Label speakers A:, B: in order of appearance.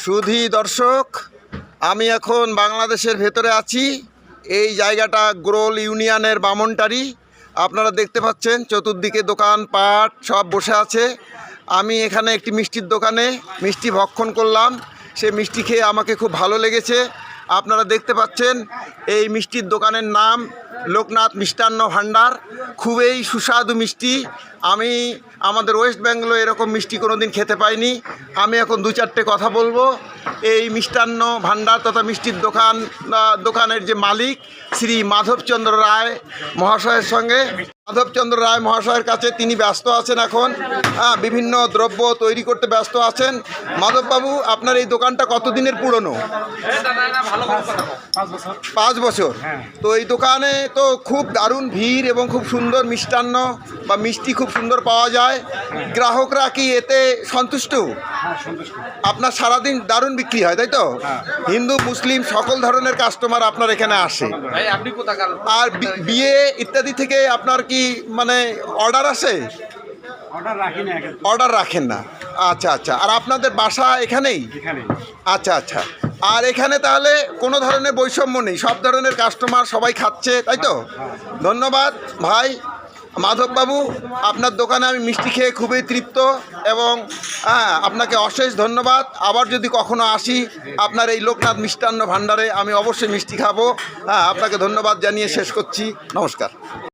A: সুধী দর্শক, আমি এখন বাংলাদেশের ভেতরে আছি। এই জায়গাটা গ্রোল ইউনিয়নের বামনটারি। আপনারা দেখতে পাচ্ছেন চতুর্দিকে দোকান পাট সব বসে আছে। আমি এখানে একটি মিষ্টির দোকানে মিষ্টি ভক্ষণ করলাম। সে মিষ্টি খেয়ে আমাকে খুব ভালো লেগেছে। আপনারা দেখতে পাচ্ছেন এই মিষ্টির দোকানের নাম লোকনাথ মিষ্টান্ন ভাণ্ডার। খুবই সুস্বাদু মিষ্টি। আমি আমাদের ওয়েস্ট বেঙ্গলে এরকম মিষ্টি কোনো দিন খেতে পাইনি। আমি এখন দু চারটে কথা বলবো এই মিষ্টান্ন ভাণ্ডার তথা মিষ্টির দোকানের যে মালিক শ্রী মাধবচন্দ্র রায় মহাশয়ের সঙ্গে। মাধবচন্দ্র রায় মহাশয়ের কাছে তিনি ব্যস্ত আছেন এখন, বিভিন্ন দ্রব্য তৈরি করতে ব্যস্ত আছেন। মাধববাবু, আপনার এই দোকানটা কতদিনের পুরনো? 5 বছর। তো এই দোকানে তো খুব দারুণ ভিড় এবং খুব সুন্দর মিষ্টান্ন বা মিষ্টি খুব সুন্দর পাওয়া যায়। গ্রাহকরা কি এতে সন্তুষ্ট? আপনার সারাদিন দারুণ বিক্রি হয়, তাই তো? হিন্দু মুসলিম সকল ধরনের কাস্টমার আপনার এখানে আসে। আর বিয়ে ইত্যাদি থেকে আপনার কি মানে অর্ডার আসে? অর্ডার রাখেন না? আচ্ছা আচ্ছা। আর আপনাদের বাসা এখানেই? আচ্ছা আচ্ছা। আর এখানে তাহলে কোনো ধরনের বৈষম্য নেই, সব ধরনের কাস্টমার সবাই খাচ্ছে, তাই তো? ধন্যবাদ ভাই মাধববাবু, আপনার দোকানে আমি মিষ্টি খেয়ে খুবই তৃপ্ত এবং আপনাকে অশেষ ধন্যবাদ। আবার যদি কখনো আসি আপনার এই লোকনাথ মিষ্টান্ন ভাণ্ডারে আমি অবশ্যই মিষ্টি খাবো। আপনাকে ধন্যবাদ জানিয়ে শেষ করছি। নমস্কার।